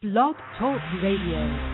Blog Talk Radio.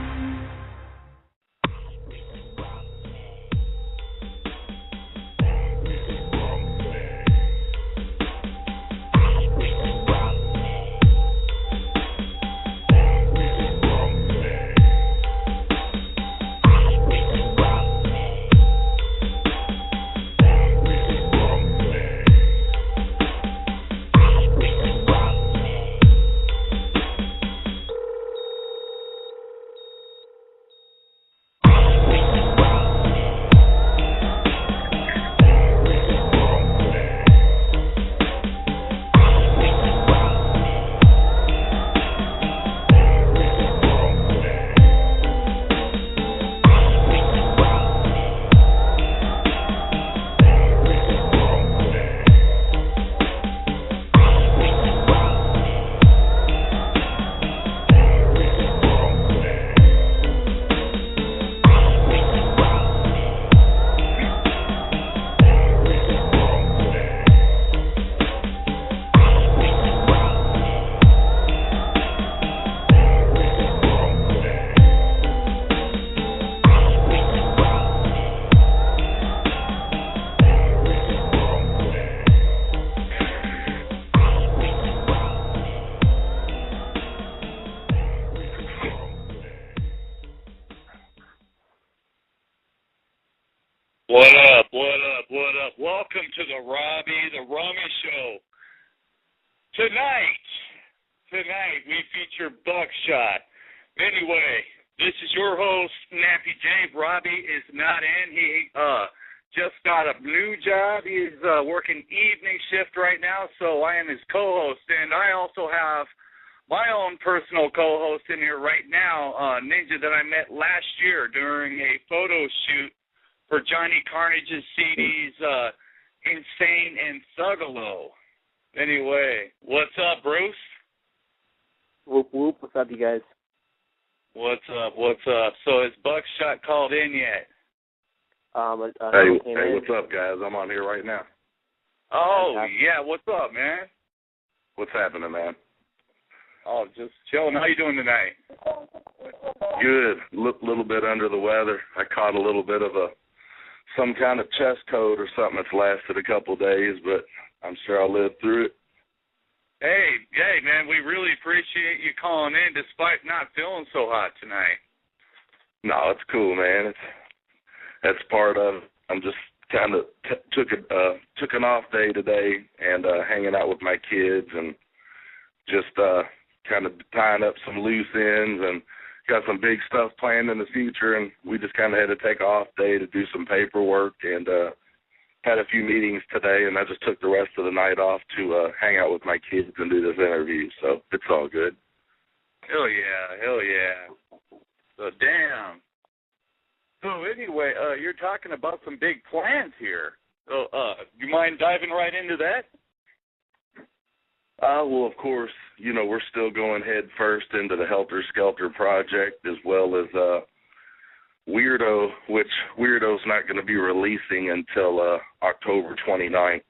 Welcome to the Robbie, the Rummy Show. Tonight we feature Bukshot. Anyway, this is your host, Nappy J. Robbie is not in. He just got a new job. He's working evening shift right now, so I am his co-host. And I also have my own personal co-host in here right now, Ninja, that I met last year during a photo shoot for Johnny Carnage's CDs, Insane and Thuggalo. Anyway, what's up, Bruce? Whoop, whoop. What's up, you guys? What's up? So is Bukshot called in yet? Hey, what's up, guys? I'm on here right now. Oh, yeah, what's up, man? What's happening, man? Oh, just chilling. How you doing tonight? Good. Little bit under the weather. I caught a little bit of some kind of chest cold or something that's lasted a couple of days, but I'm sure I'll live through it. Hey, man, we really appreciate you calling in despite not feeling so hot tonight. No, it's cool, man. That's part of it. I'm just kind of took an off day today and hanging out with my kids and just kind of tying up some loose ends and got some big stuff planned in the future, and we just kind of had to take an off day to do some paperwork and had a few meetings today, and I just took the rest of the night off to hang out with my kids and do this interview, so it's all good. Hell yeah. So, damn. So, anyway, you're talking about some big plans here. So, you mind diving right into that? Well, of course, we're still going head first into the Helter Skelter project as well as Weirdo, which Weirdo's not going to be releasing until October 29th.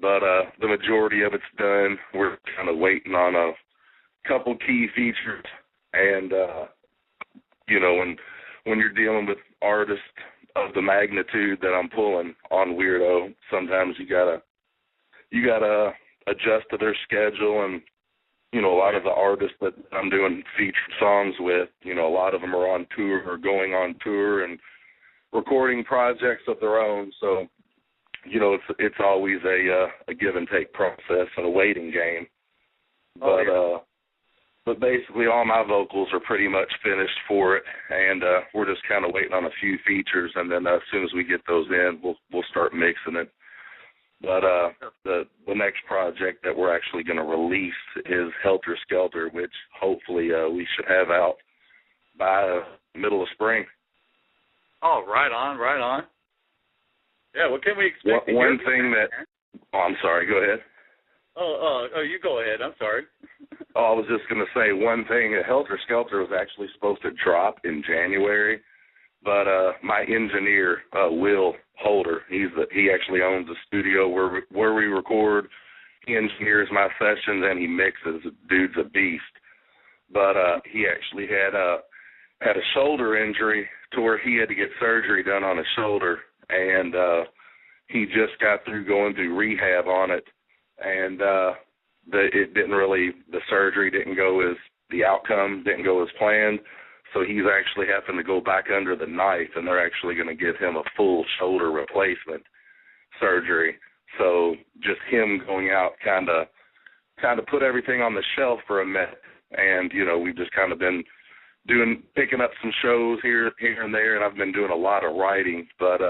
But the majority of it's done. We're kind of waiting on a couple key features. And, when you're dealing with artists of the magnitude that I'm pulling on Weirdo, sometimes you gotta adjust to their schedule, and a lot of the artists that I'm doing featured songs with, a lot of them are on tour or going on tour and recording projects of their own. So, it's always a give and take process and a waiting game. But basically all my vocals are pretty much finished for it, and we're just kind of waiting on a few features, and then as soon as we get those in, we'll start mixing it. But the next project that we're actually going to release is Helter Skelter, which hopefully we should have out by middle of spring. Oh, right on. Yeah, what can we expect? One thing that... Oh, I'm sorry, go ahead. Oh, you go ahead. I'm sorry. I was just going to say one thing. Helter Skelter was actually supposed to drop in January, but my engineer, Will Holder, he actually owns a studio where we record. He engineers my sessions and he mixes. Dude's a beast. but he actually had a shoulder injury to where he had to get surgery done on his shoulder, and he just got through going through rehab on it, and the surgery didn't go as the outcome didn't go as planned, so he's actually having to go back under the knife, and they're actually going to give him a full shoulder replacement surgery. So just him going out kind of put everything on the shelf for a minute, and we've just kind of been picking up some shows here and there, and I've been doing a lot of writing, but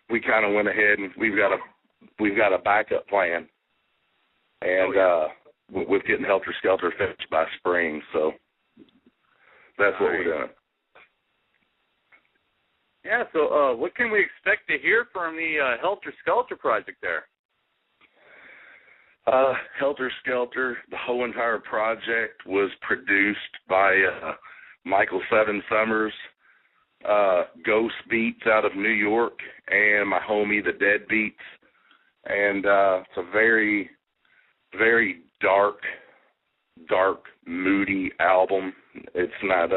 we kind of went ahead and we've got a backup plan, and with getting Helter Skelter finished by spring, so that's what we're doing. Yeah, so what can we expect to hear from the Helter Skelter project there? Helter Skelter, the whole entire project was produced by Michael Seven Summers, Ghost Beats out of New York, and my homie, the Dead Beats. And it's a very, very dark, moody album. It's not,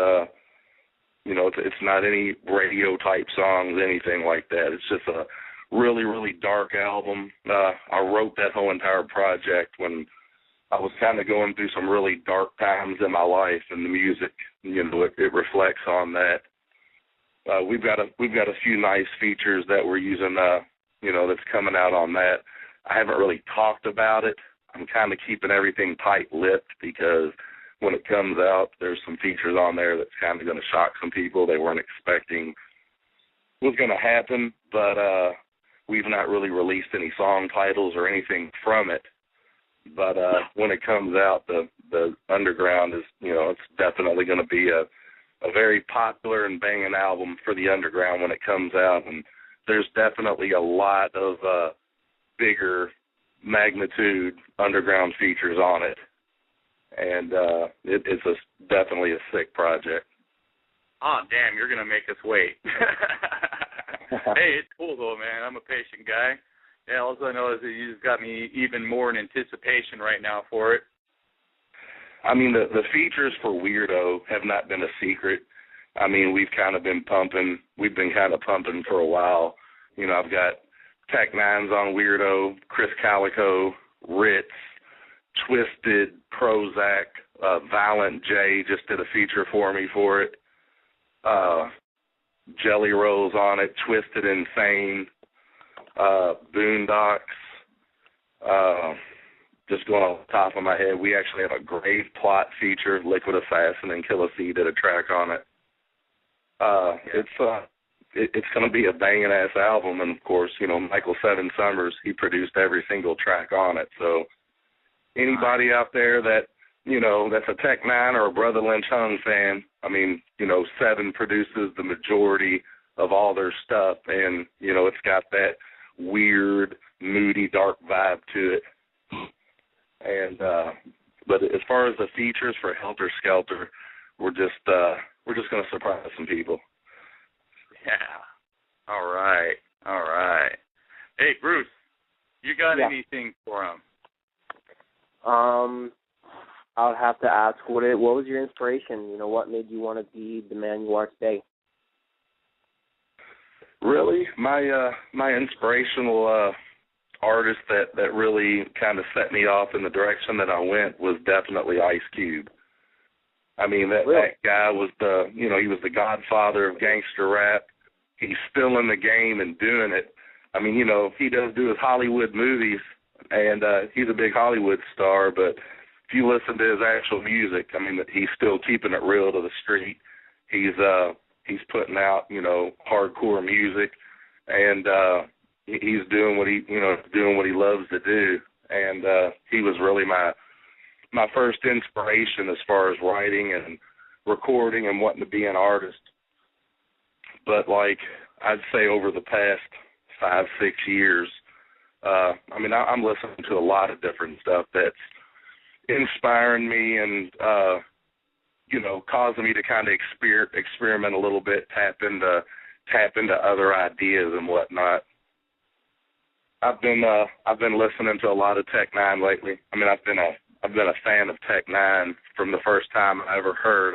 it's not any radio type songs, anything like that. It's just a really, really dark album. I wrote that whole entire project when I was kind of going through some really dark times in my life, and the music, it reflects on that. We've got a few nice features that we're using, that's coming out on that. I haven't really talked about it. I'm kind of keeping everything tight-lipped because when it comes out, there's some features on there that's kind of going to shock some people they weren't expecting was going to happen, but we've not really released any song titles or anything from it. But when it comes out, the Underground is, it's definitely going to be a very popular and banging album for the Underground when it comes out, and there's definitely a lot of bigger magnitude Underground features on it, and it's definitely a sick project. Oh, damn, you're going to make us wait. Hey, it's cool, though, man. I'm a patient guy. Yeah, all I know is that you've got me even more in anticipation right now for it. I mean, the features for Weirdo have not been a secret. I mean, we've been pumping for a while. I've got Tech Nines on Weirdo, Chris Calico, Ritz, Twisted, Prozac, Violent J just did a feature for me for it. Jelly Rolls on it, Twisted Insane, Boondocks. Just going off the top of my head, we actually have a Grave Plot feature. Liquid Assassin and Killer C did a track on it. It's going to be a banging ass album, and of course, Michael Seven Summers, he produced every single track on it. So anybody out there that that's a Tech Nine or a Brother Lynch Hung fan, I mean, Seven produces the majority of all their stuff, and it's got that weird, moody, dark vibe to it. And but as far as the features for Helter Skelter, we're just going to surprise some people. Yeah. All right. Hey, Bruce, you got anything for him? I would have to ask, what was your inspiration? What made you want to be the man you are today? Really, my inspirational artist that really kind of set me off in the direction that I went was definitely Ice Cube. I mean, that guy was he was the godfather of gangster rap. He's still in the game and doing it. I mean, he does do his Hollywood movies, and he's a big Hollywood star, but if you listen to his actual music, I mean, he's still keeping it real to the street. He's putting out, hardcore music, and he's doing what he loves to do. And he was really my first inspiration as far as writing and recording and wanting to be an artist. But I'd say over the past 5-6 years, I'm listening to a lot of different stuff that's inspiring me and causing me to kind of experiment a little bit, tap into other ideas and whatnot. I've been listening to a lot of Tech Nine lately. I mean, I've been a I've been a fan of Tech Nine from the first time I ever heard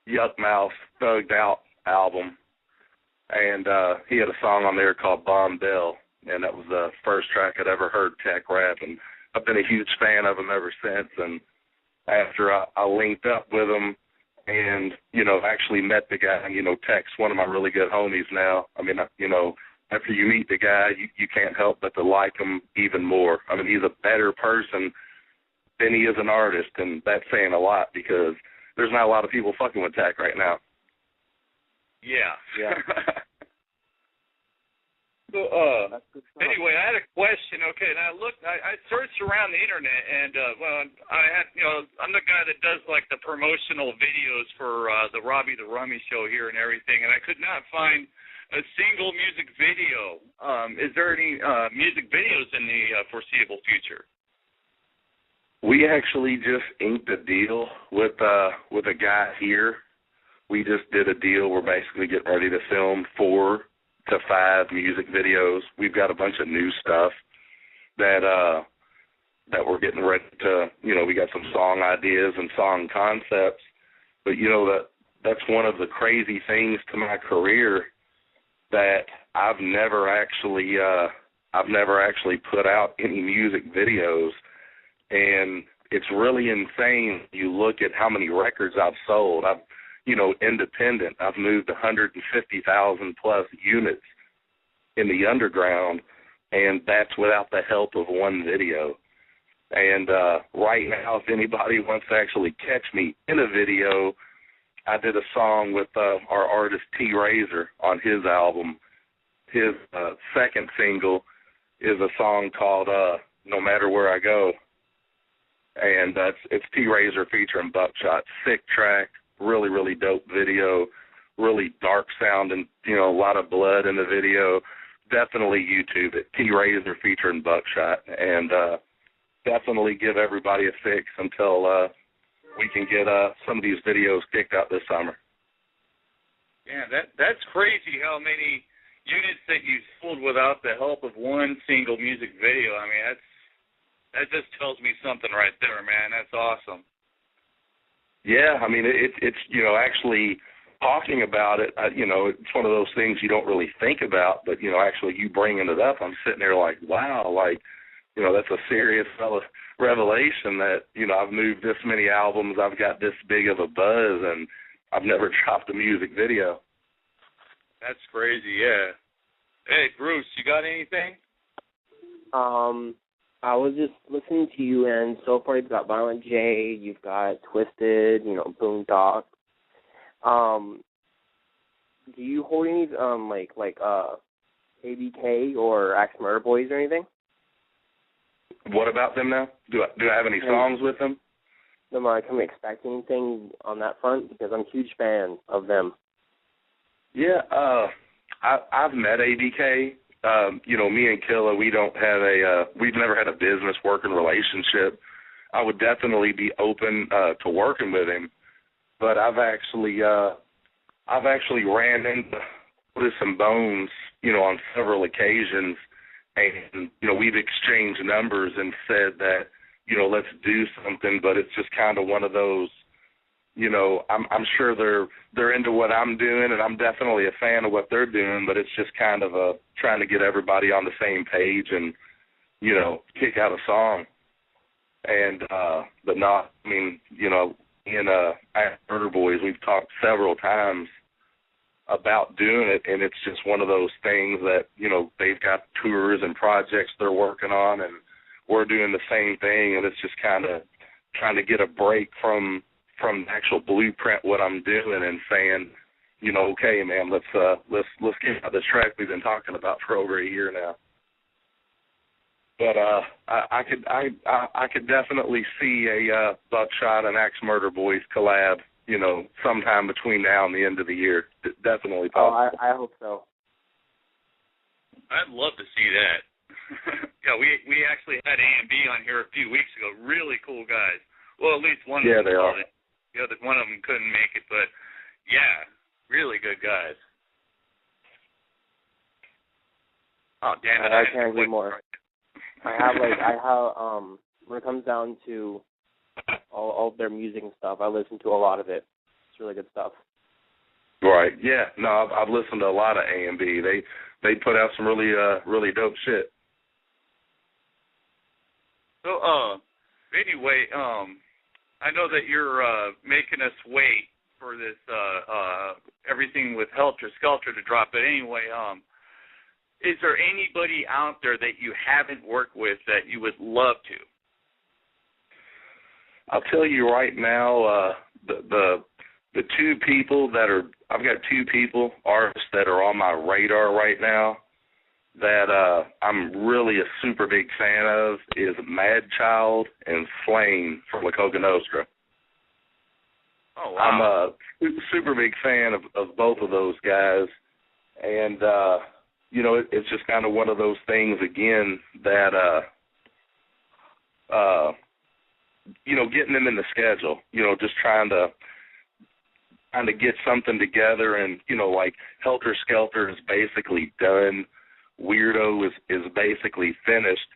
Yuck Mouth Thugged Out album, and he had a song on there called Bomb Bell, and that was the first track I'd ever heard Tech rap, and I've been a huge fan of him ever since. And after I linked up with him and, you know, actually met the guy, you know, Tech's one of my really good homies now. I mean, you know, after you meet the guy, you can't help but to like him even more. I mean, he's a better person than he is an artist, and that's saying a lot because there's not a lot of people fucking with Tech right now. Yeah. So, anyway, I had a question. Okay, and I searched around the internet, and well, I had, you know, I'm the guy that does like the promotional videos for the Robbie the Rummy show here and everything, and I could not find a single music video. Is there any music videos in the foreseeable future? We actually just inked a deal with a guy here. We just did a deal. We're basically getting ready to film 4 to 5 music videos. We've got a bunch of new stuff that we're getting ready to, you know, we got some song ideas and song concepts. But, you know, that's one of the crazy things to my career that I've never actually put out any music videos. And it's really insane. You look at how many records I've sold. I've, you know, independent. I've moved 150,000 plus units in the underground, and that's without the help of one video. And right now, if anybody wants to actually catch me in a video, I did a song with our artist T Razor on his album. His second single is a song called No Matter Where I Go. And it's T Razor featuring Bukshot. Sick track, really, really dope video, really dark sound, and, you know, a lot of blood in the video. Definitely YouTube it. T Razor featuring Bukshot. And definitely give everybody a fix until we can get some of these videos kicked out this summer. Yeah, that's crazy how many units that you sold without the help of one single music video. I mean, that just tells me something right there, man. That's awesome. Yeah, I mean, it's you know, actually talking about it, you know, it's one of those things you don't really think about, but, you know, actually you bringing it up, I'm sitting there like, wow, like, you know, that's a serious revelation that, you know, I've moved this many albums, I've got this big of a buzz, and I've never dropped a music video. That's crazy, yeah. Hey, Bruce, you got anything? I was just listening to you, and so far you've got Violent J, you've got Twisted, you know, Boondock. Do you hold any like ABK or Axe Murder Boys or anything? What about them now? Do I have any songs with them? Am I expecting anything on that front? Because I'm a huge fan of them. Yeah, I've met ABK. You know, me and Killa, we've never had a business working relationship. I would definitely be open to working with him, but I've actually ran into some bones, you know, on several occasions, and, you know, we've exchanged numbers and said that, you know, let's do something, but it's just kind of one of those, you know, I'm sure they're into what I'm doing, and I'm definitely a fan of what they're doing, but it's just kind of trying to get everybody on the same page and, you know, kick out a song. And but not, I mean, you know, in Murder Boys, we've talked several times about doing it, and it's just one of those things that, you know, they've got tours and projects they're working on, and we're doing the same thing, and it's just kind of trying to get a break from the actual blueprint what I'm doing and saying, you know, okay, man, let's get out this track we've been talking about for over a year now. But I could definitely see a Bukshot and Axe Murder Boys collab, you know, sometime between now and the end of the year. Definitely possible. Oh, I hope so. I'd love to see that. Yeah, we actually had A&B on here a few weeks ago. Really cool guys. Well, at least one of them. Yeah, they are. The other one of them couldn't make it, but yeah, really good guys. Oh, damn it! I can't agree more. I have when it comes down to all of their music and stuff, I listen to a lot of it. It's really good stuff. Right. Yeah. No, I've listened to a lot of A&B. They put out some really dope shit. So, anyway, I know that you're making us wait for this everything with Helter Skelter to drop. But anyway, is there anybody out there that you haven't worked with that you would love to? I'll tell you right now, the two people that are, I've got two people, artists that are on my radar right now that I'm really a super big fan of is Mad Child and Flame from La Coca Nostra. Oh, wow. I'm a super big fan of both of those guys, and, it's just kind of one of those things, again, that, getting them in the schedule, just trying to get something together, and, like Helter Skelter is basically done. Weirdo is basically finished.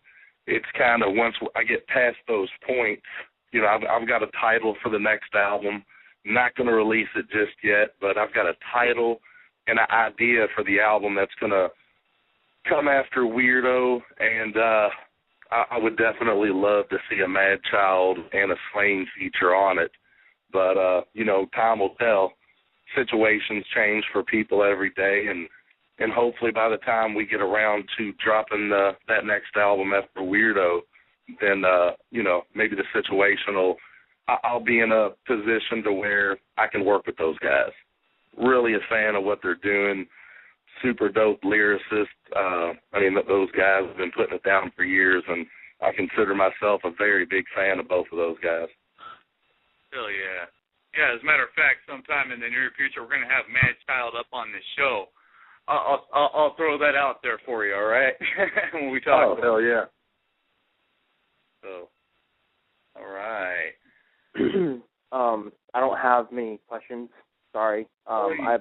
It's kind of, once I get past those points, I've got a title for the next album. Not going to release it just yet, but I've got a title and an idea for the album that's going to come after Weirdo, and I would definitely love to see a Mad Child and a Flame feature on it. But, time will tell. Situations change for people every day, and hopefully by the time we get around to dropping that next album after Weirdo, then, maybe the situation I'll be in a position to where I can work with those guys. Really a fan of what they're doing. Super dope lyricist. Those guys have been putting it down for years, and I consider myself a very big fan of both of those guys. Hell yeah. Yeah, as a matter of fact, sometime in the near future, we're going to have Mad Child up on this show. I'll throw that out there for you, all right? When we talk. Oh, hell yeah. So, all right. I don't have many questions. Sorry. I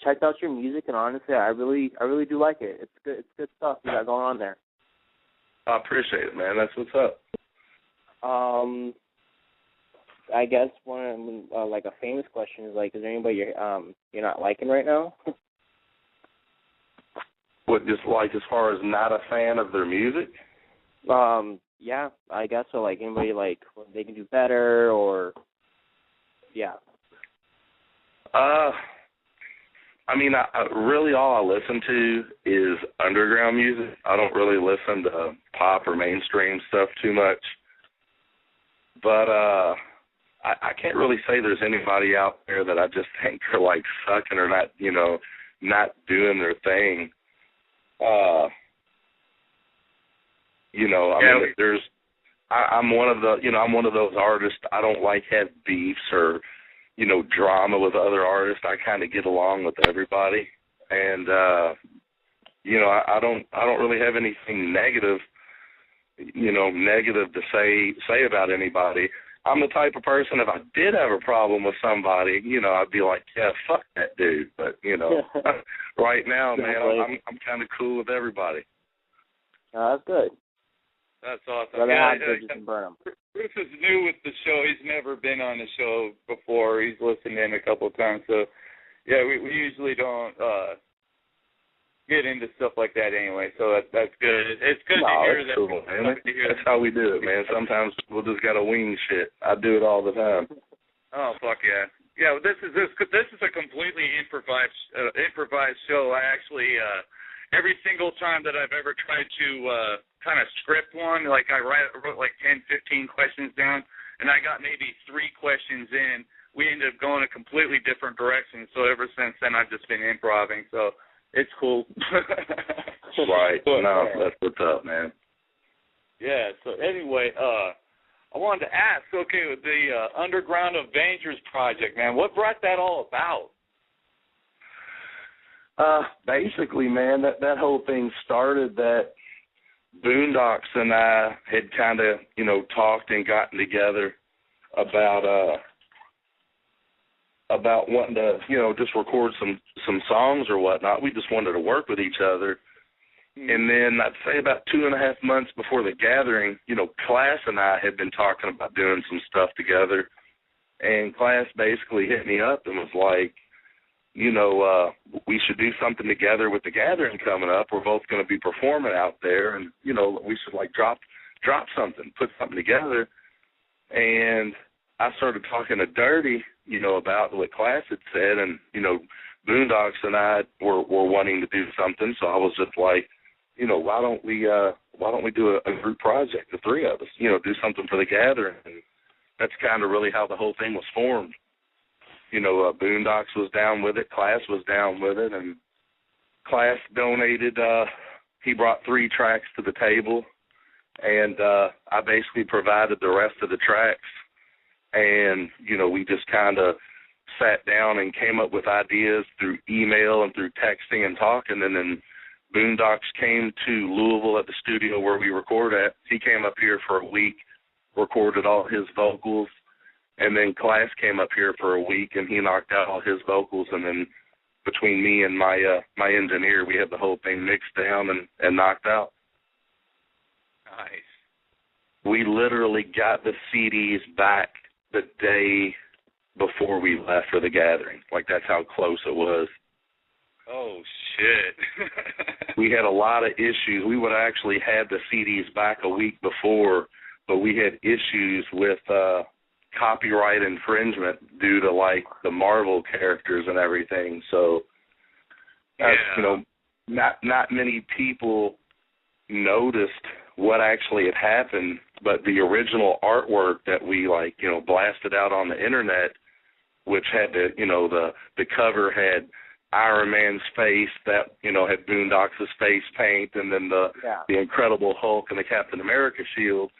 checked out your music, and honestly, I really do like it. It's good. It's good stuff you got going on there. I appreciate it, man. That's what's up. I guess one a famous question is, is there anybody you're not liking right now? What, just as far as not a fan of their music? Yeah, I guess so. Anybody they can do better, or yeah. Really all I listen to is underground music. I don't really listen to pop or mainstream stuff too much. But I can't really say there's anybody out there that I just think are sucking or not, not doing their thing. I'm one of those artists. I don't have beefs or, drama with other artists. I kind of get along with everybody, and I don't really have anything negative to say about anybody. I'm the type of person, if I did have a problem with somebody, I'd be like, yeah, fuck that dude. But right now, man, I'm kind of cool with everybody. That's good. That's awesome. Burn 'em. Bruce is new with the show. He's never been on the show before. He's listened in a couple of times. So, yeah, we usually don't get into stuff like that anyway. So that's good. It's good to hear that. Cool, man. That's how we do it, man. Sometimes we'll just got to wing shit. I do it all the time. Oh, fuck yeah. Yeah, this is a completely improvised show. I actually every single time that I've ever tried to kind of script one, I wrote 10, 15 questions down, and I got maybe 3 questions in. We ended up going a completely different direction. So ever since then, I've just been improvising. So it's cool. Right. No, that's what's up, man. Yeah. So anyway, I wanted to ask, okay, with the Underground Avengers project, man, what brought that all about? Basically, man, that whole thing started that Boondocks and I had kind of, talked and gotten together about wanting to, just record some songs or whatnot. We just wanted to work with each other. And then I'd say about 2.5 months before the gathering, Class and I had been talking about doing some stuff together. And Class basically hit me up and was like, we should do something together with the gathering coming up. We're both going to be performing out there, and, we should, drop something, put something together. And I started talking to Dirty, about what Class had said, and, Boondocks and I were wanting to do something, so I was just like, why don't we do a group project, the three of us, do something for the gathering. And that's kind of really how the whole thing was formed. Boondocks was down with it, Class was down with it, and Class donated, he brought 3 tracks to the table, and I basically provided the rest of the tracks. And, we just kind of sat down and came up with ideas through email and through texting and talking. And then Boondocks came to Louisville at the studio where we record at. He came up here for a week, recorded all his vocals. And then Class came up here for a week, and he knocked out all his vocals. And then between me and my engineer, we had the whole thing mixed down and knocked out. Nice. We literally got the CDs back the day before we left for the gathering. That's how close it was. Oh, shit. We had a lot of issues. We would have actually had the CDs back a week before, but we had issues with copyright infringement due to, the Marvel characters and everything. So, not many people noticed what actually had happened, but the original artwork that we blasted out on the internet, which had the cover had Iron Man's face that had Boondocks' face paint, and then the Incredible Hulk and the Captain America shield.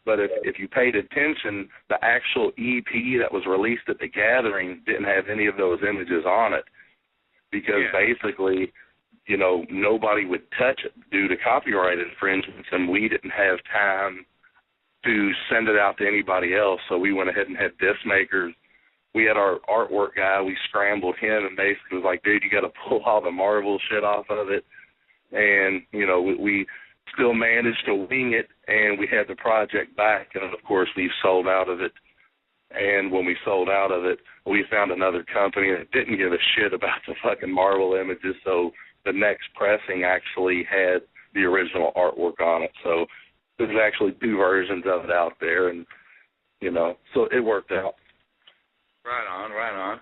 But if you paid attention, the actual EP that was released at the gathering didn't have any of those images on it, because basically, nobody would touch it due to copyright infringements, and we didn't have time to send it out to anybody else. So we went ahead and had disc makers. We had our artwork guy. We scrambled him and basically was like, dude, you got to pull all the Marvel shit off of it. And, we still managed to wing it, and we had the project back. And, of course, we sold out of it. And when we sold out of it, we found another company that didn't give a shit about the fucking Marvel images. So the next pressing actually had the original artwork on it. So there's actually 2 versions of it out there, and, so it worked out. Right on.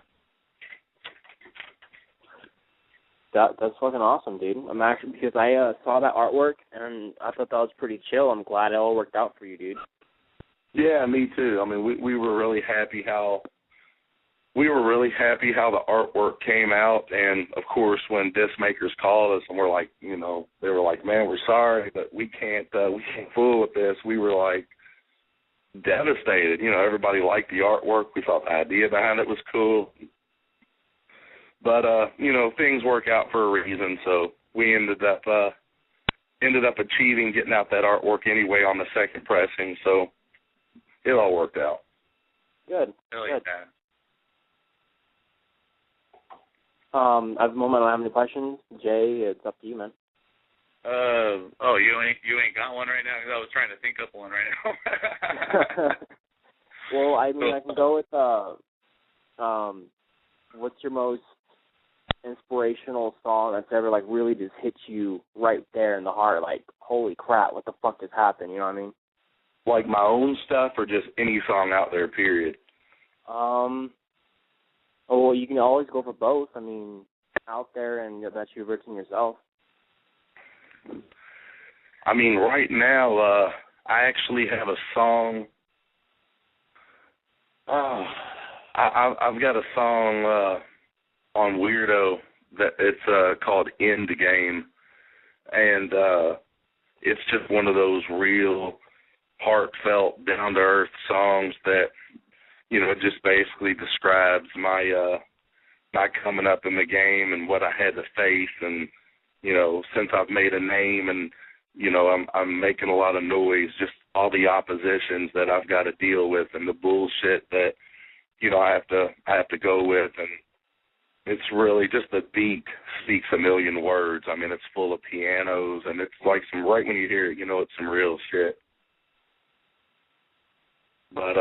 That's fucking awesome, dude. I'm actually, because I saw that artwork, and I thought that was pretty chill. I'm glad it all worked out for you, dude. Yeah, me too. I mean, we were really happy how the artwork came out, and of course when disc makers called us and we're like, they were like, man, we're sorry, but we can't fool with this. We were like devastated. Everybody liked the artwork. We thought the idea behind it was cool, but things work out for a reason. So we ended up achieving getting out that artwork anyway on the second pressing. So it all worked out. Good. Really Good. bad. At the moment, I don't have any questions. Jay, it's up to you, man. You ain't got one right now? Because I was trying to think up one right now. Well, I mean, I can go with, what's your most inspirational song that's ever, really just hit you right there in the heart? Holy crap, what the fuck just happened? You know what I mean? Like my own stuff or just any song out there, period? Well, you can always go for both. I mean, out there and that you've written yourself. I mean, right now, I actually have a song. I've got a song on Weirdo that it's called End Game, and it's just one of those real heartfelt, down-to-earth songs that, it just basically describes my coming up in the game and what I had to face, and, since I've made a name and, I'm making a lot of noise, just all the oppositions that I've got to deal with and the bullshit that, I have to go with, and it's really just the beat speaks a million words. I mean, it's full of pianos, and it's like right when you hear it, you know it's some real shit. But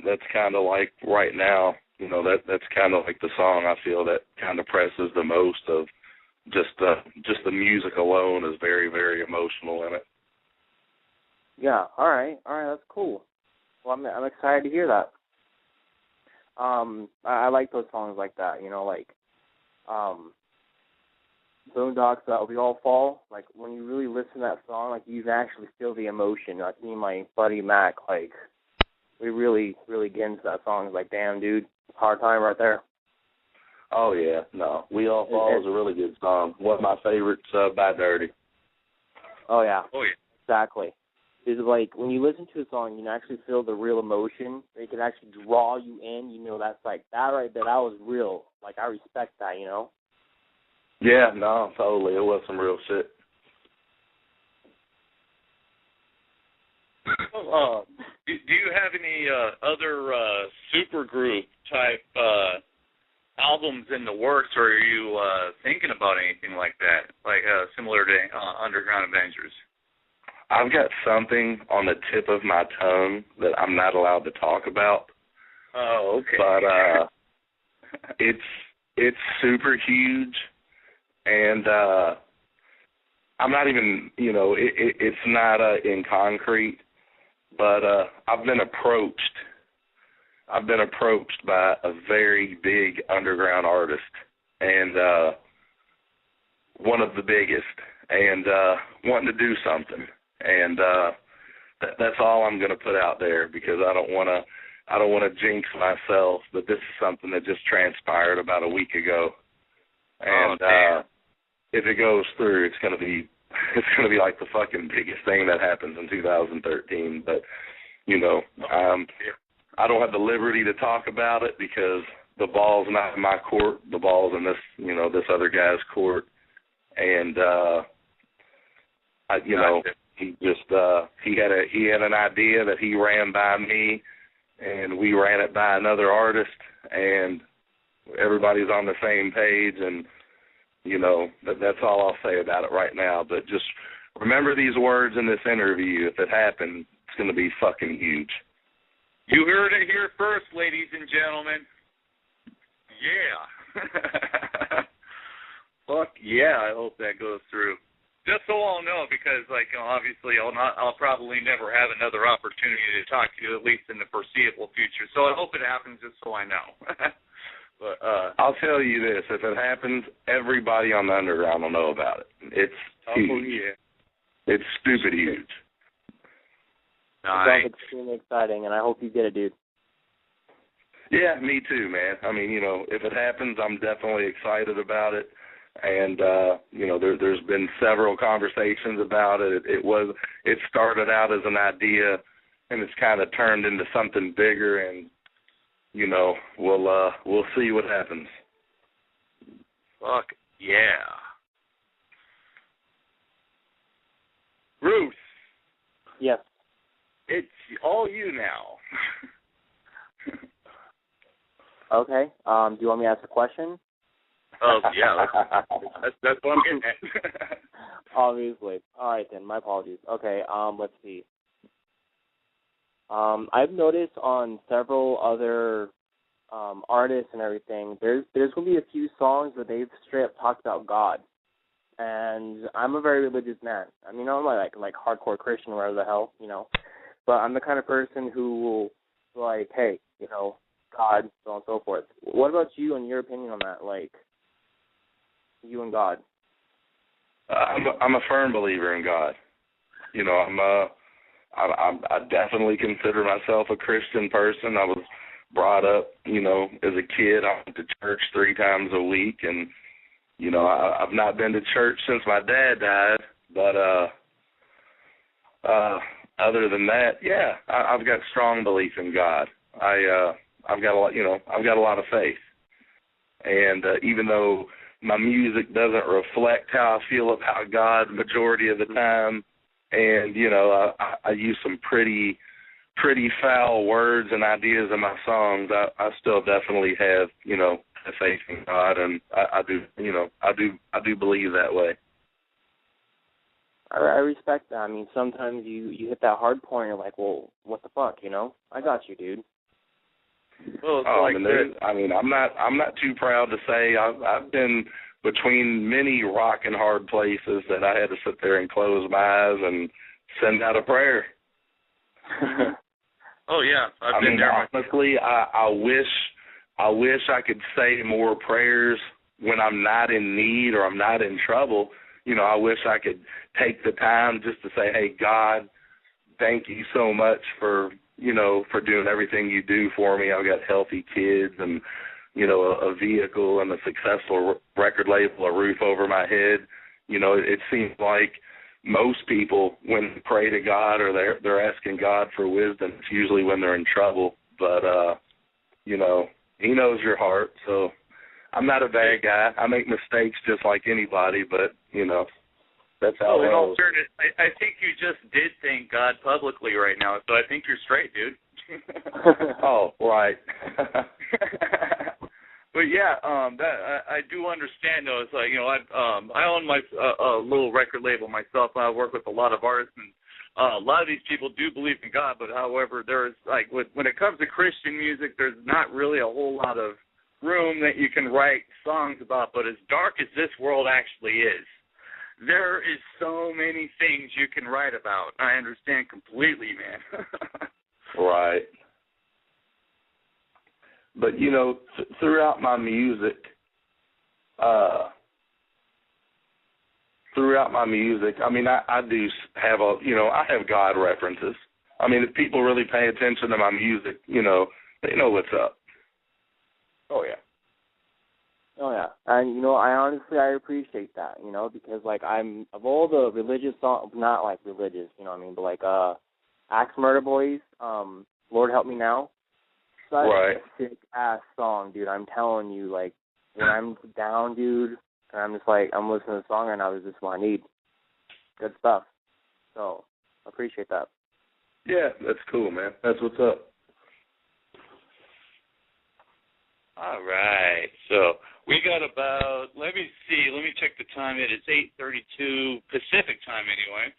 that's kind of like right now, you know, that's kind of like the song I feel that kind of presses the most of just the music alone is very, very emotional in it. Yeah, all right, that's cool. Well, I'm excited to hear that. I like those songs like that, you know, like Boondocks, We All Fall. Like, when you really listen to that song, like, you can actually feel the emotion. Like, me and my buddy Mac, like, we really, really get into that song. It's like, damn, dude, hard time right there. Oh, yeah, no. We All Fall is a really good song. One of my favorites by Dirty. Oh, yeah. Oh, yeah. Exactly. It's like, when you listen to a song, you can actually feel the real emotion. It can actually draw you in. You know, that's like, that right there, that was real. Like, I respect that, you know? Yeah, no, totally. It was some real shit. Do you have any other supergroup type albums in the works, or are you thinking about anything like that, like similar to Underground Avengers? I've got something on the tip of my tongue that I'm not allowed to talk about. Oh, okay. But it's super huge, and I'm not even, you know, it's not in concrete, but I've been approached by a very big underground artist, and one of the biggest, and wanting to do something. And that's all I'm going to put out there, because I don't want to jinx myself. But this is something that just transpired about a week ago, and if it goes through, it's going to be like the fucking biggest thing that happens in 2013. But you know, I don't have the liberty to talk about it because the ball's not in my court. The ball's in this other guy's court, and he just he had an idea that he ran by me, and we ran it by another artist, and everybody's on the same page, and you know, that's all I'll say about it right now. But just remember these words in this interview. If it happens, it's going to be fucking huge. You heard it here first, ladies and gentlemen. Yeah. Fuck yeah, I hope that goes through. Just so I'll know, because, like, obviously I'll probably never have another opportunity to talk to you, at least in the foreseeable future. So I hope it happens just so I know. But I'll tell you this. If it happens, everybody on the Underground will know about it. It's huge. Yeah. It's stupid huge. Nice. It sounds extremely exciting, and I hope you get it, dude. Yeah, me too, man. I mean, you know, if it happens, I'm definitely excited about it. And, you know, there's been several conversations about it. It started out as an idea, and it's kind of turned into something bigger, and, you know, we'll see what happens. Fuck yeah. Bruce. Yes. It's all you now. Okay. Do you want me to ask a question? Oh, yeah. That's what I'm getting at. Obviously. All right, then. My apologies. Okay, let's see. I've noticed on several other artists and everything, there's going to be a few songs where they've straight up talked about God. And I'm a very religious man. I mean, I'm like hardcore Christian, whatever the hell, you know. But I'm the kind of person who will, like, hey, you know, God, so on and so forth. What about you and your opinion on that, like, you and God? I'm a firm believer in God. You know, I definitely consider myself a Christian person. I was brought up, you know, as a kid. I went to church 3 times a week, and, you know, I've not been to church since my dad died, but other than that, yeah, I've got strong belief in God. I've got a lot of faith, and even though my music doesn't reflect how I feel about God majority of the time, and you know, I use some pretty faul words and ideas in my songs, I still definitely have, you know, have faith in God, and I do, I do believe that way. I respect that. I mean, sometimes you hit that hard point, you're like, well, what the fuck, I got you, dude. Well, I'm not too proud to say I've been between many rock and hard places that I had to sit there and close my eyes and send out a prayer. Oh yeah, I've been there. Honestly, I wish I could say more prayers when I'm not in need or I'm not in trouble. I wish I could take the time just to say, hey, God, thank you so much for doing everything you do for me. I've got healthy kids and, a vehicle and a successful record label, a roof over my head. It seems like most people, when they pray to God or they're asking God for wisdom, it's usually when they're in trouble. But, He knows your heart, so I'm not a bad guy. I make mistakes just like anybody, but, that's how it in all goes. fairness, I think you just did thank God publicly right now, so I think you're straight, dude. Oh, right. But yeah, I do understand though. It's like I own my little record label myself. I work with a lot of artists, and a lot of these people do believe in God. But however, there's when it comes to Christian music, there's not really a whole lot of room that you can write songs about. But as dark as this world actually is, there is so many things you can write about. I understand completely, man. Right. But, throughout my music, I mean, I do have I have God references. I mean, if people really pay attention to my music, they know what's up. Oh, yeah. Oh, yeah. And, I appreciate that, because, I'm, of all the religious songs, not, religious, but, Axe Murder Boys, Lord Help Me Now. Such right. a sick-ass song, dude. I'm telling you, when I'm down, dude, and I'm just I'm listening to the song, and this is what I need. Good stuff. So, I appreciate that. Yeah, that's cool, man. That's what's up. All right. So, we got about, let me check the time. It is 8:32 Pacific time anyway.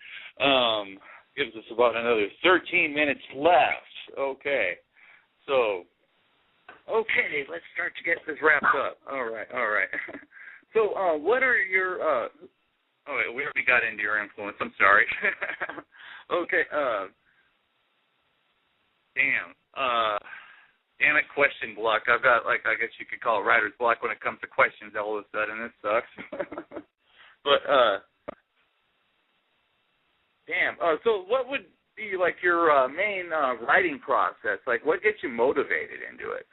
Gives us about another 13 minutes left. Okay. So, let's start to get this wrapped up. All right. So, what are your, we already got into your influence. I'm sorry. Okay, damn it, question block. I've got, I guess you could call it writer's block when it comes to questions all of a sudden. It sucks. But, so what would be, your main writing process? What gets you motivated into it?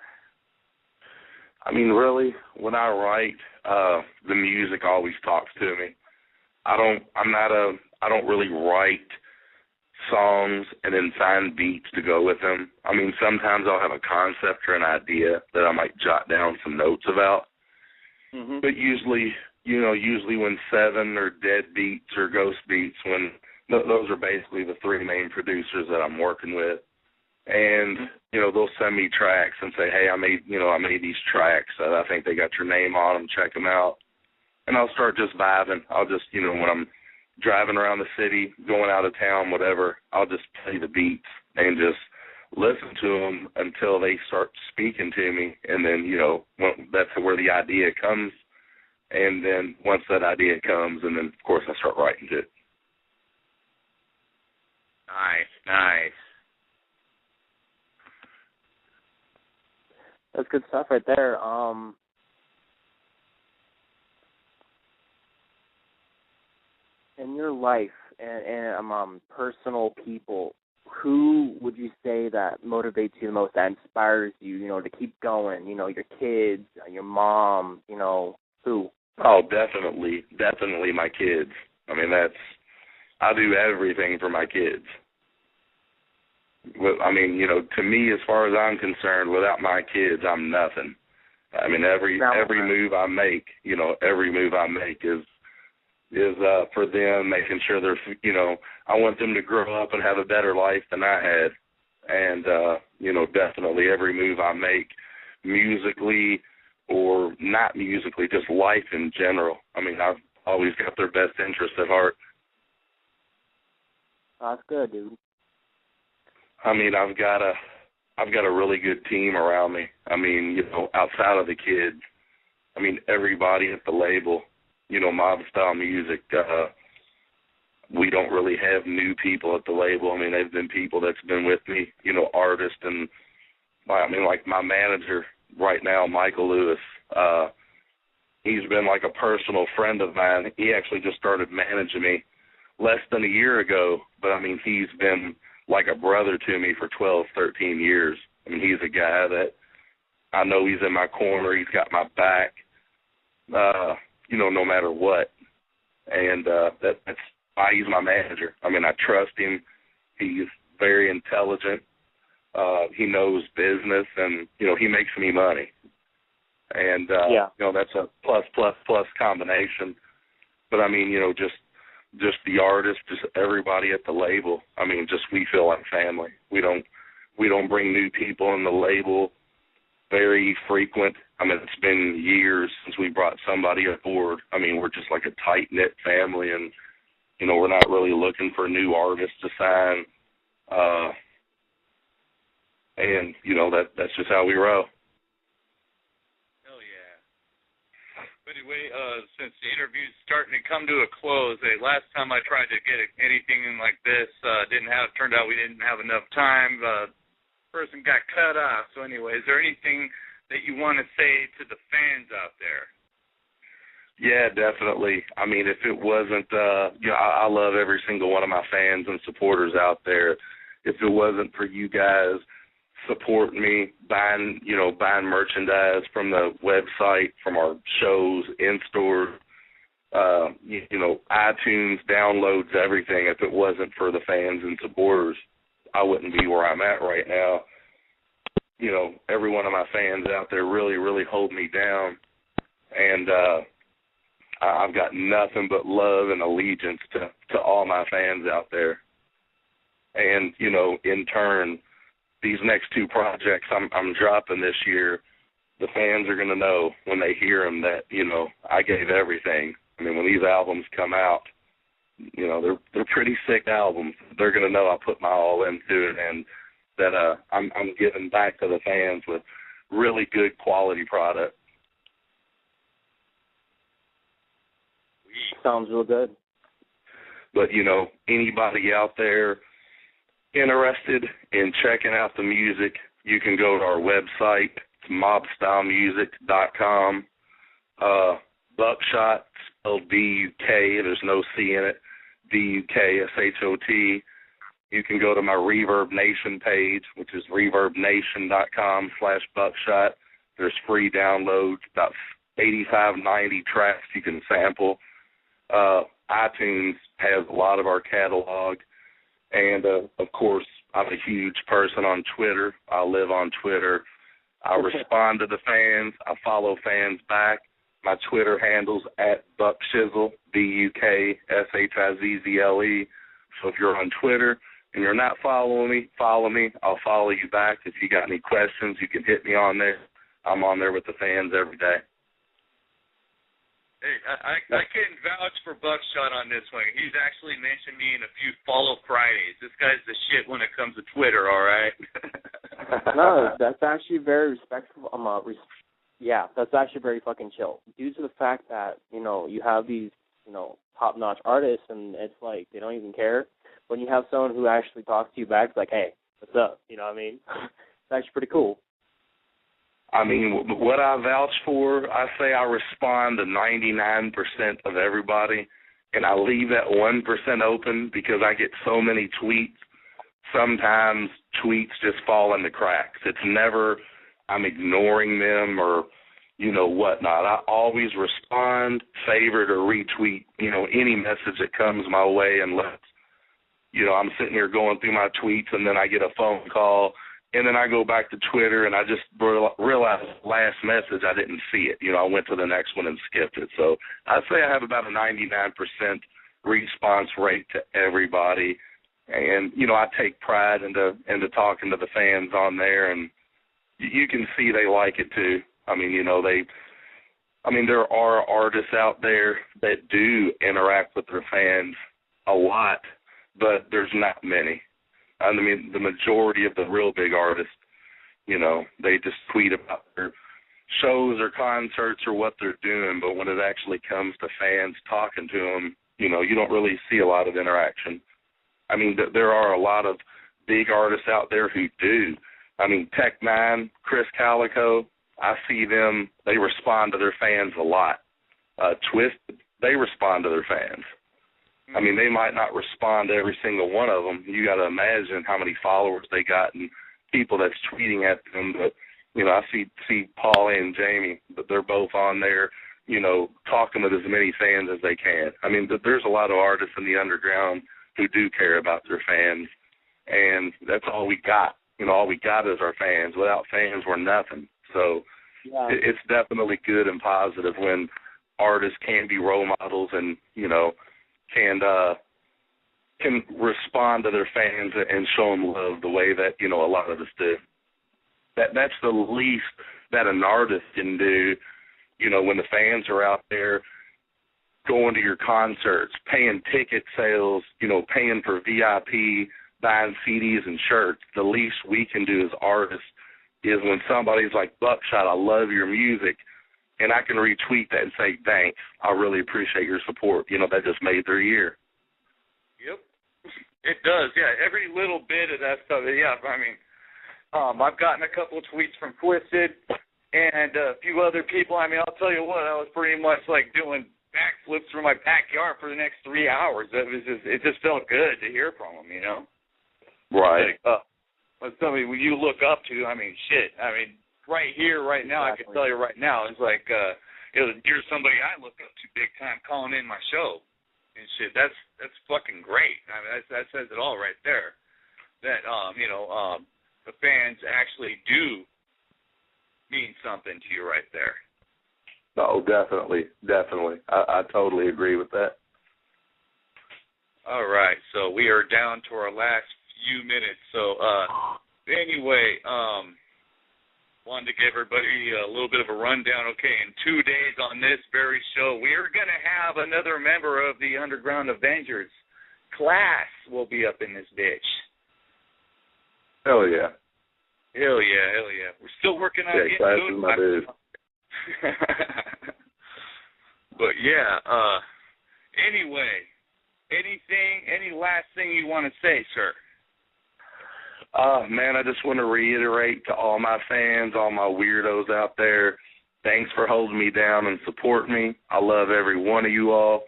I mean, really, when I write, the music always talks to me. I don't really write songs and then find beats to go with them. I mean, sometimes I'll have a concept or an idea that I might jot down some notes about. Mm-hmm. But usually when 7 or dead beats or ghost beats, when those are basically the 3 main producers that I'm working with. And, they'll send me tracks and say, hey, I made these tracks. I think they got your name on them. Check them out. And I'll start just vibing. I'll just, when I'm driving around the city, going out of town, whatever, I'll just play the beats and just listen to them until they start speaking to me. And then, that's where the idea comes. And then once that idea comes, and then, of course, I start writing to it. Nice. That's good stuff right there. In your life and among personal people, who would you say that motivates you the most, that inspires you, to keep going? Your kids, your mom, who? Oh, definitely my kids. I mean, I do everything for my kids. I mean, to me, as far as I'm concerned, without my kids, I'm nothing. I mean, every move I make, is for them, making sure they're, I want them to grow up and have a better life than I had. And, definitely every move I make musically or not musically, just life in general. I mean, I've always got their best interest at heart. That's good, dude. I mean, I've got a really good team around me. I mean, you know, outside of the kids, I mean, everybody at the label, you know, Mobstyle Music, we don't really have new people at the label. I mean, they've been people that's been with me, you know, artists, and I mean, like my manager right now, Michael Lewis, he's been like a personal friend of mine. He actually just started managing me less than a year ago, but I mean, he's been like a brother to me for 12, 13 years. I mean, he's a guy that I know he's in my corner. He's got my back, you know, no matter what. And that's why he's my manager. I mean, I trust him. He's very intelligent. He knows business, and, you know, he makes me money. And, you know, that's a plus combination. But, I mean, you know, just the artist, just everybody at the label. I mean, just we feel like family. We don't bring new people in the label very frequent. I mean, it's been years since we brought somebody aboard. I mean, we're just like a tight-knit family, and, you know, we're not really looking for new artists to sign. And, you know, that's just how we roll. Anyway, since the interview's starting to come to a close, last time I tried to get anything like this, turned out we didn't have enough time. Person got cut off. So anyway, is there anything that you want to say to the fans out there? Yeah, definitely. I mean, if it wasn't, you know, I love every single one of my fans and supporters out there. If it wasn't for you guys supporting me, buying merchandise from the website, from our shows, in store, you know, iTunes, downloads, everything. If it wasn't for the fans and supporters, I wouldn't be where I'm at right now. You know, every one of my fans out there really, really hold me down, and I've got nothing but love and allegiance to all my fans out there. And, you know, in turn, these next two projects I'm dropping this year, the fans are going to know when they hear them that, you know, I gave everything. I mean, when these albums come out, you know, they're pretty sick albums. They're going to know I put my all into it, and that I'm giving back to the fans with really good quality product. Sounds real good. But, you know, anybody out there interested in checking out the music, you can go to our website. It's mobstylemusic.com. Bukshot, spelled B-U-K. There's no C in it. B-U-K-S-H-O-T. You can go to my Reverb Nation page, which is reverbnation.com/Bukshot. There's free downloads, about 85, 90 tracks you can sample. iTunes has a lot of our catalog. And, of course, I'm a huge person on Twitter. I live on Twitter. I respond to the fans. I follow fans back. My Twitter handle's @BuckShizzle, BUKSHIZZLE. So if you're on Twitter and you're not following me, follow me. I'll follow you back. If you got any questions, you can hit me on there. I'm on there with the fans every day. Hey, I can vouch for Bukshot on this one. He's actually mentioned me in a few Follow Fridays. This guy's the shit when it comes to Twitter, all right? No, that's actually very respectful. Yeah, that's actually very fucking chill. Due to the fact that, you know, you have these, you know, top-notch artists, and it's like they don't even care. When you have someone who actually talks to you back, it's like, hey, what's up? You know what I mean? It's actually pretty cool. I mean, what I vouch for, I say I respond to 99% of everybody, and I leave that 1% open because I get so many tweets. Sometimes tweets just fall in the cracks. It's never I'm ignoring them or, you know, whatnot. I always respond, favorite, or retweet, you know, any message that comes my way, unless, you know, I'm sitting here going through my tweets and then I get a phone call. And then I go back to Twitter, and I just realized last message I didn't see it. You know, I went to the next one and skipped it. So I'd say I have about a 99% response rate to everybody. And, you know, I take pride into talking to the fans on there, and you can see they like it too. I mean, there are artists out there that do interact with their fans a lot, but there's not many. I mean, the majority of the real big artists, they just tweet about their shows or concerts or what they're doing, but when it actually comes to fans talking to them, you don't really see a lot of interaction. I mean, there are a lot of big artists out there who do. I mean, Tech-9, Chris Calico, I see them, they respond to their fans a lot. Twisted, they respond to their fans. I mean, they might not respond to every single one of them. You got to imagine how many followers they got and people that's tweeting at them. But, I see Paula and Jamie, but they're both on there, talking with as many fans as they can. I mean, there's a lot of artists in the underground who do care about their fans, and that's all we got. All we got is our fans. Without fans, we're nothing. So it's definitely good and positive when artists can be role models and, can respond to their fans and show them love the way that, a lot of us do. That's the least that an artist can do, when the fans are out there going to your concerts, paying ticket sales, paying for VIP, buying CDs and shirts. The least we can do as artists is when somebody's like, Bukshot, I love your music, and I can retweet that and say, thanks, I really appreciate your support. That just made their year. Yep, it does, yeah, every little bit of that stuff, yeah, I mean, I've gotten a couple of tweets from Twisted and a few other people. I mean, I'll tell you what, I was pretty much like doing backflips through my backyard for the next 3 hours. It just felt good to hear from them, Right. Like, somebody you look up to, I mean, shit. I mean, right here, right now, exactly. I can tell you right now, it's like, you're somebody I look up to big time calling in my show and shit. That's fucking great. I mean, that says it all right there. That, the fans actually do mean something to you right there. Oh, definitely. I totally agree with that. All right, so we are down to our last few minutes. So anyway, wanted to give everybody a little bit of a rundown. Okay, in 2 days on this very show, we are going to have another member of the Underground Avengers. Class will be up in this bitch. Hell yeah. Hell yeah. We're still working on getting Class is my dude. But yeah, anyway, any last thing you want to say, sir? Man, I just want to reiterate to all my fans, all my weirdos out there, thanks for holding me down and supporting me. I love every one of you all.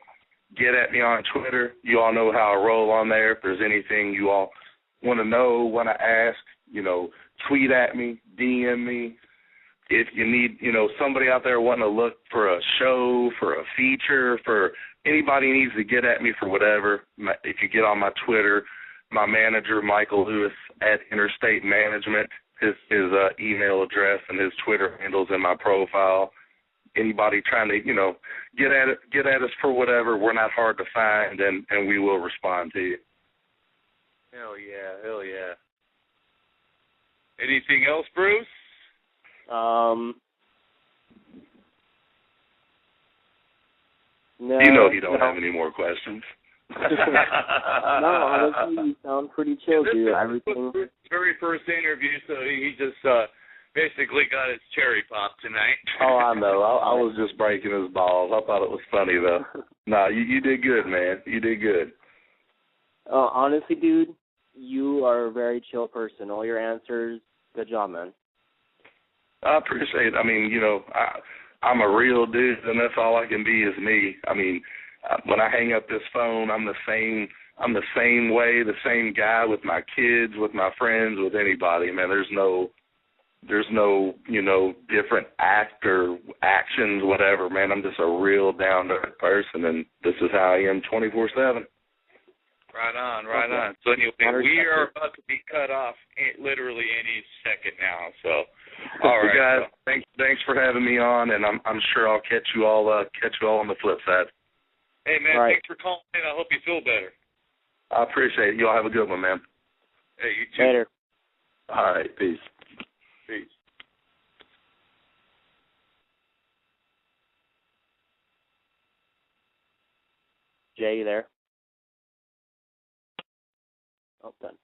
Get at me on Twitter. You all know how I roll on there. If there's anything you all want to know, want to ask, tweet at me, DM me. If you need, somebody out there wanting to look for a show, for a feature, for anybody needs to get at me for whatever, if you get on my Twitter, my manager, Michael Lewis, at Interstate Management, his email address and his Twitter handle's in my profile. Anybody trying to, get at us for whatever, we're not hard to find, and we will respond to you. Hell yeah. Anything else, Bruce? No. You don't have any more questions. No, honestly, you sound pretty chill, dude. Everything. Very first interview, so he just basically got his cherry pop tonight. Oh, I know. I was just breaking his balls. I thought it was funny, though. No, you did good, man. You did good. Honestly, dude, you are a very chill person. All your answers, good job, man. I appreciate it. I mean, I'm a real dude, and that's all I can be is me. I mean, when I hang up this phone, I'm the same way, the same guy with my kids, with my friends, with anybody. Man, there's no different act or actions, whatever. Man, I'm just a real down-to-earth person, and this is how I am 24/7. Right on. So anyway, we are about to be cut off literally any second now. So, all right, guys. So. Thanks for having me on, and I'm sure I'll catch you all on the flip side. Hey man, right. Thanks for calling in. I hope you feel better. I appreciate it. Y'all have a good one, man. Hey, you too. Later. All right, peace. Peace. Jay there? Oh, done.